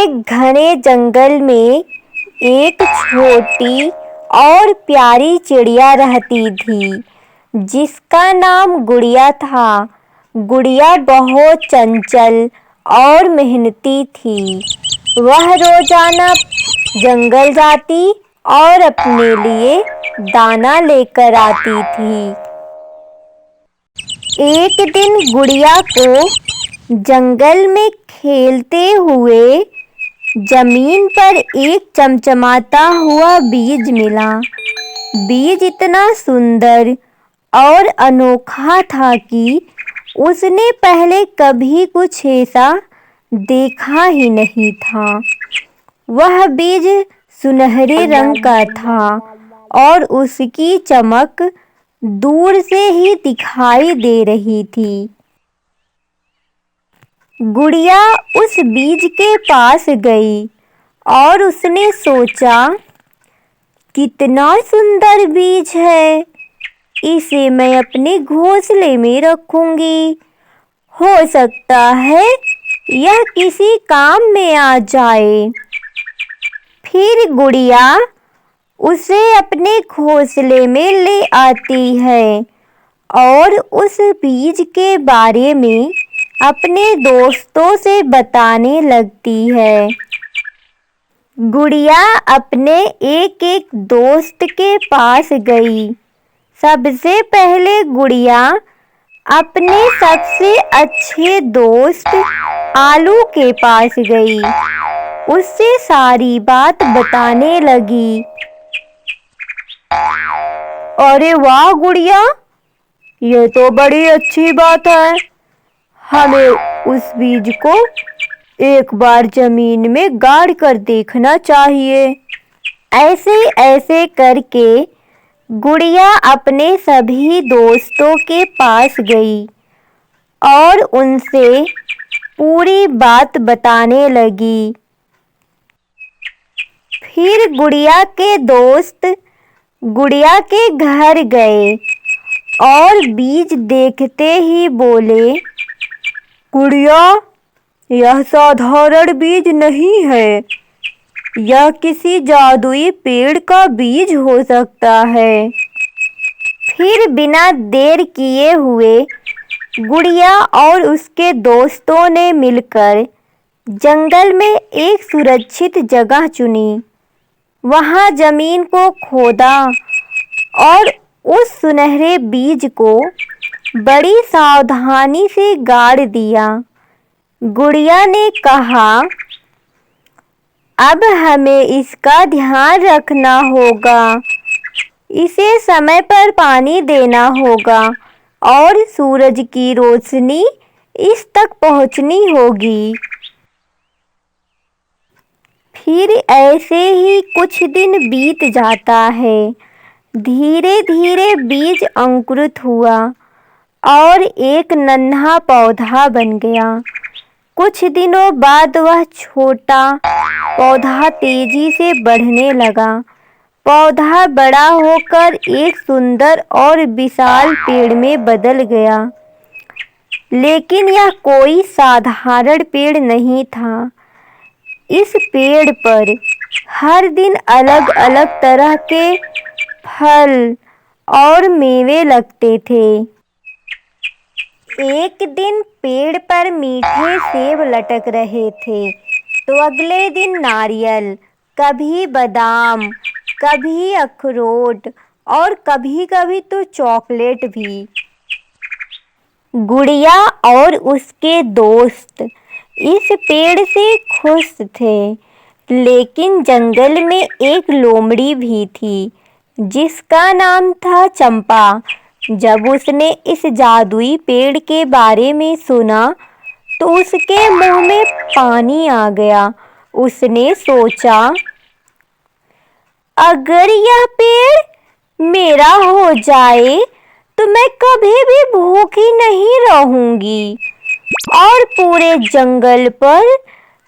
घने जंगल में एक छोटी और प्यारी चिड़िया रहती थी जिसका नाम गुड़िया था। गुड़िया बहुत चंचल और मेहनती थी। वह रोजाना जंगल जाती और अपने लिए दाना लेकर आती थी। एक दिन गुड़िया को जंगल में खेलते हुए जमीन पर एक चमचमाता हुआ बीज मिला। बीज इतना सुंदर और अनोखा था कि उसने पहले कभी कुछ ऐसा देखा ही नहीं था। वह बीज सुनहरे रंग का था और उसकी चमक दूर से ही दिखाई दे रही थी। गुड़िया उस बीज के पास गई और उसने सोचा, कितना सुंदर बीज है, इसे मैं अपने घोंसले में रखूंगी। हो सकता है यह किसी काम में आ जाए। फिर गुड़िया उसे अपने घोंसले में ले आती है और उस बीज के बारे में अपने दोस्तों से बताने लगती है। गुड़िया अपने एक दोस्त के पास गई। सबसे पहले गुड़िया अपने सबसे अच्छे दोस्त आलू के पास गई। उससे सारी बात बताने लगी। अरे वाह गुड़िया, ये तो बड़ी अच्छी बात है। हमें उस बीज को एक बार जमीन में गाड़ कर देखना चाहिए। ऐसे ऐसे करके गुड़िया अपने सभी दोस्तों के पास गई और उनसे पूरी बात बताने लगी। फिर गुड़िया के दोस्त गुड़िया के घर गए और बीज देखते ही बोले, गुड़िया, यह साधारण बीज नहीं है, यह किसी जादुई पेड़ का बीज हो सकता है। फिर बिना देर किए हुए गुड़िया और उसके दोस्तों ने मिलकर जंगल में एक सुरक्षित जगह चुनी। वहां जमीन को खोदा और उस सुनहरे बीज को बड़ी सावधानी से गाड़ दिया। गुड़िया ने कहा, अब हमें इसका ध्यान रखना होगा, इसे समय पर पानी देना होगा और सूरज की रोशनी इस तक पहुंचनी होगी। फिर ऐसे ही कुछ दिन बीत जाता है। धीरे धीरे बीज अंकुरित हुआ और एक नन्हा पौधा बन गया। कुछ दिनों बाद वह छोटा पौधा तेजी से बढ़ने लगा। पौधा बड़ा होकर एक सुंदर और विशाल पेड़ में बदल गया। लेकिन यह कोई साधारण पेड़ नहीं था। इस पेड़ पर हर दिन अलग अलग तरह के फल और मेवे लगते थे। एक दिन पेड़ पर मीठे सेब लटक रहे थे तो अगले दिन नारियल, कभी बादाम, कभी अखरोट और कभी कभी तो चॉकलेट भी। गुड़िया और उसके दोस्त इस पेड़ से खुश थे, लेकिन जंगल में एक लोमड़ी भी थी जिसका नाम था चंपा। जब उसने इस जादुई पेड़ के बारे में सुना तो उसके मुंह में पानी आ गया। उसने सोचा, अगर यह पेड़ मेरा हो जाए तो मैं कभी भी भूखी नहीं रहूंगी और पूरे जंगल पर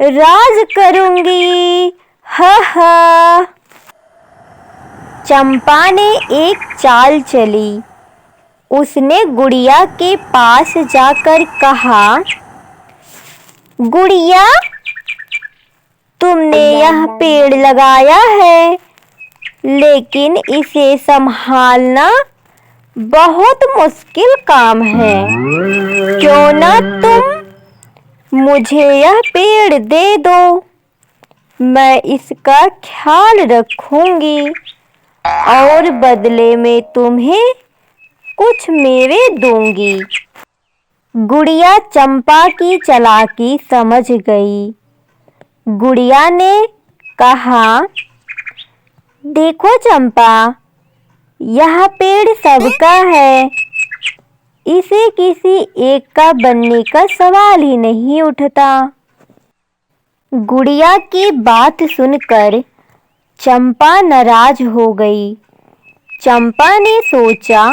राज करूंगी। हा हा। चंपा ने एक चाल चली। उसने गुड़िया के पास जाकर कहा, गुड़िया, तुमने यह पेड़ लगाया है, लेकिन इसे संभालना बहुत मुश्किल काम है। क्यों ना तुम मुझे यह पेड़ दे दो, मैं इसका ख्याल रखूंगी और बदले में तुम्हें कुछ मेवे दूंगी। गुड़िया चंपा की चालाकी समझ गई। गुड़िया ने कहा, देखो चंपा, यह पेड़ सबका है, इसे किसी एक का बनने का सवाल ही नहीं उठता। गुड़िया की बात सुनकर चंपा नाराज हो गई। चंपा ने सोचा,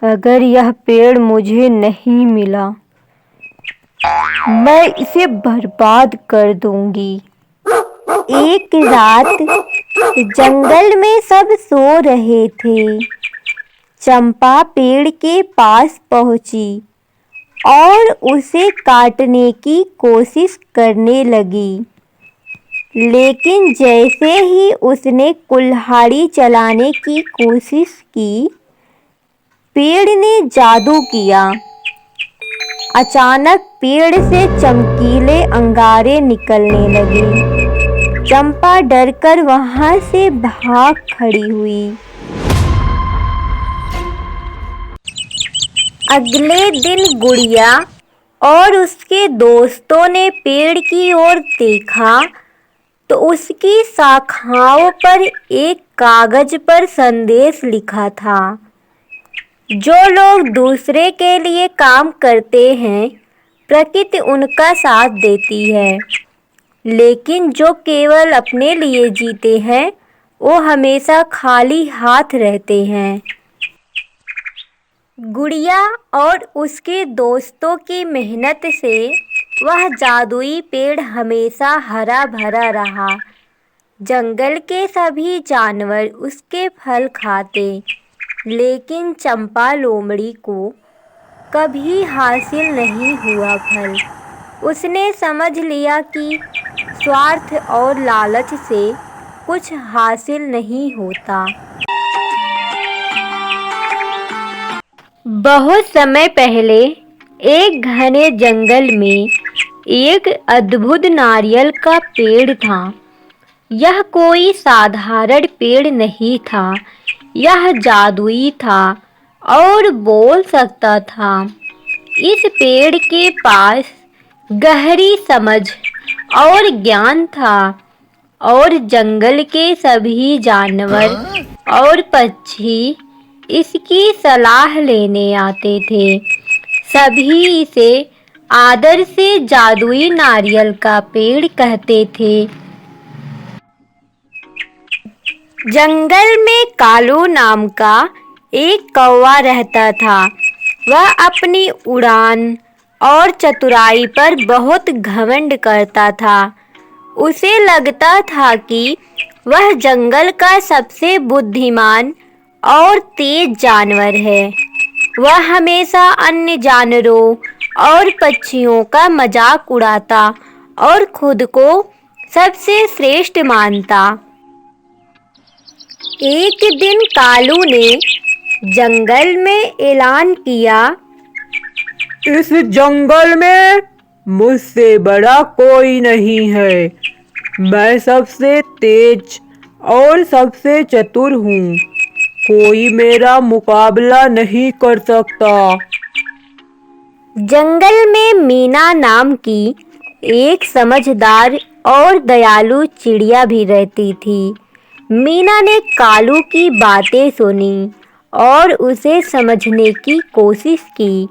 अगर यह पेड़ मुझे नहीं मिला, मैं इसे बर्बाद कर दूंगी। एक रात जंगल में सब सो रहे थे। चंपा पेड़ के पास पहुंची और उसे काटने की कोशिश करने लगी, लेकिन जैसे ही उसने कुल्हाड़ी चलाने की कोशिश की, पेड़ ने जादू किया। अचानक पेड़ से चमकीले अंगारे निकलने लगे। चंपा डरकर वहां से भाग खड़ी हुई। अगले दिन गुड़िया और उसके दोस्तों ने पेड़ की ओर देखा तो उसकी शाखाओं पर एक कागज पर संदेश लिखा था, जो लोग दूसरे के लिए काम करते हैं, प्रकृति उनका साथ देती है, लेकिन जो केवल अपने लिए जीते हैं, वो हमेशा खाली हाथ रहते हैं। गुड़िया और उसके दोस्तों की मेहनत से वह जादुई पेड़ हमेशा हरा भरा रहा। जंगल के सभी जानवर उसके फल खाते, लेकिन चंपा लोमड़ी को कभी हासिल नहीं हुआ फल। उसने समझ लिया कि स्वार्थ और लालच से कुछ हासिल नहीं होता। बहुत समय पहले एक घने जंगल में एक अद्भुत नारियल का पेड़ था। यह कोई साधारण पेड़ नहीं था, यह जादुई था और बोल सकता था। इस पेड़ के पास गहरी समझ और ज्ञान था और जंगल के सभी जानवर और पक्षी इसकी सलाह लेने आते थे। सभी इसे आदर से जादुई नारियल का पेड़ कहते थे। जंगल में कालू नाम का एक कौवा रहता था। वह अपनी उड़ान और चतुराई पर बहुत घमंड करता था। उसे लगता था कि वह जंगल का सबसे बुद्धिमान और तेज जानवर है। वह हमेशा अन्य जानवरों और पक्षियों का मजाक उड़ाता और खुद को सबसे श्रेष्ठ मानता। एक दिन कालू ने जंगल में ऐलान किया, इस जंगल में मुझसे बड़ा कोई नहीं है। मैं सबसे तेज और सबसे चतुर हूँ। कोई मेरा मुकाबला नहीं कर सकता। जंगल में मीना नाम की एक समझदार और दयालु चिड़िया भी रहती थी। मीना ने कालू की बातें सुनी और उसे समझने की कोशिश की।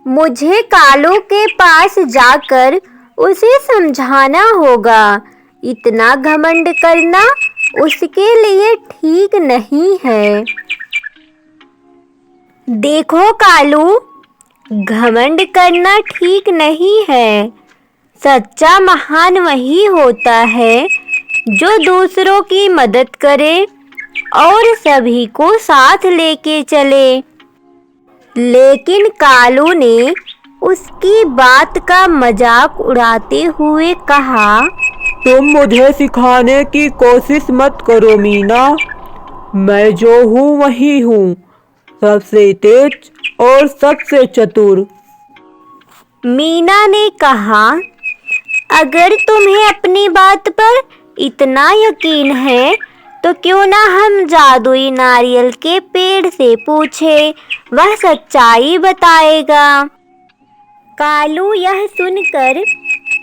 मुझे कालू के पास जाकर उसे समझाना होगा। इतना घमंड करना उसके लिए ठीक नहीं है। देखो कालू, घमंड करना ठीक नहीं है। सच्चा महान वही होता है जो दूसरों की मदद करे और सभी को साथ लेके चले। लेकिन कालू ने उसकी बात का मजाक उड़ाते हुए कहा, तुम मुझे सिखाने की कोशिश मत करो मीना। मैं जो हूँ वही हूँ, सबसे तेज और सबसे चतुर। मीना ने कहा, अगर तुम्हें अपनी बात पर इतना यकीन है तो क्यों ना हम जादुई नारियल के पेड़ से पूछें, वह सच्चाई बताएगा। कालू यह सुनकर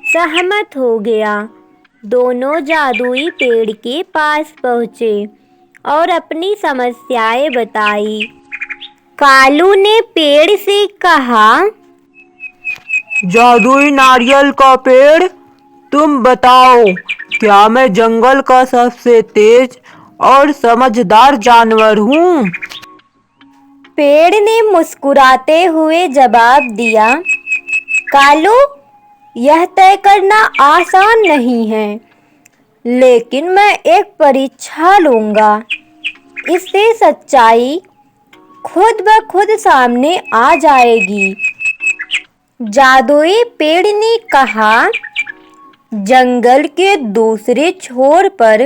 सहमत हो गया। दोनों जादुई पेड़ के पास पहुंचे और अपनी समस्याएं बताई। कालू ने पेड़ से कहा, जादुई नारियल का पेड़, तुम बताओ, क्या मैं जंगल का सबसे तेज और समझदार जानवर हूँ? पेड़ ने मुस्कुराते हुए जवाब दिया, कालू, यह तय करना आसान नहीं है, लेकिन मैं एक परीक्षा लूंगा। इससे सच्चाई खुद ब खुद सामने आ जाएगी। जादुई पेड़ ने कहा, जंगल के दूसरे छोर पर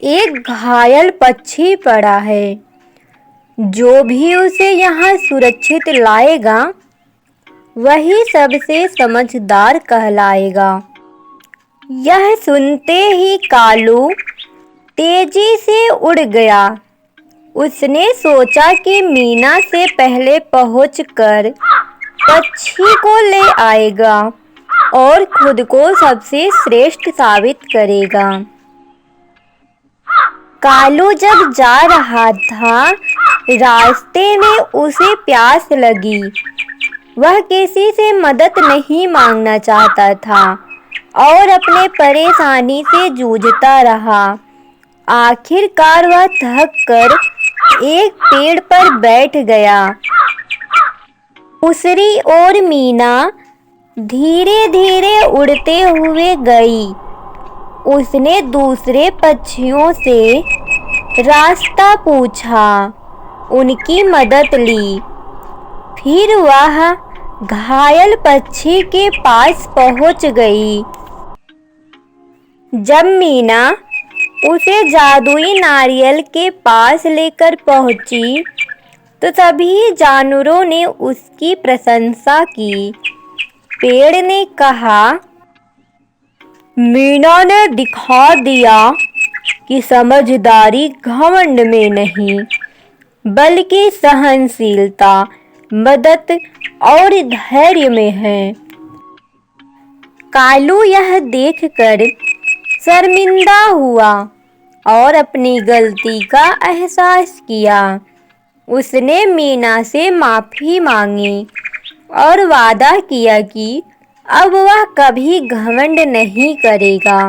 एक घायल पक्षी पड़ा है। जो भी उसे यहाँ सुरक्षित लाएगा वही सबसे समझदार कहलाएगा। यह सुनते ही कालू तेजी से उड़ गया। उसने सोचा कि मीना से पहले पहुंचकर पक्षी को ले आएगा और खुद को सबसे श्रेष्ठ साबित करेगा। कालू जब जा रहा था, रास्ते में उसे प्यास लगी। वह किसी से मदद नहीं मांगना चाहता था और अपने परेशानी से जूझता रहा। आखिरकार वह थक कर एक पेड़ पर बैठ गया। दूसरी ओर मीना धीरे धीरे उड़ते हुए गई। उसने दूसरे पक्षियों से रास्ता पूछा, उनकी मदद ली। फिर वह घायल पक्षी के पास पहुंच गई। जब मीना उसे जादुई नारियल के पास लेकर पहुंची तो सभी जानवरों ने उसकी प्रशंसा की। पेड़ ने कहा, मीना ने दिखा दिया कि समझदारी घमंड में नहीं, बल्कि सहनशीलता, मदद और धैर्य में है। कालू यह देखकर शर्मिंदा हुआ और अपनी गलती का एहसास किया। उसने मीना से माफी मांगी और वादा किया कि अब वह कभी घमंड नहीं करेगा।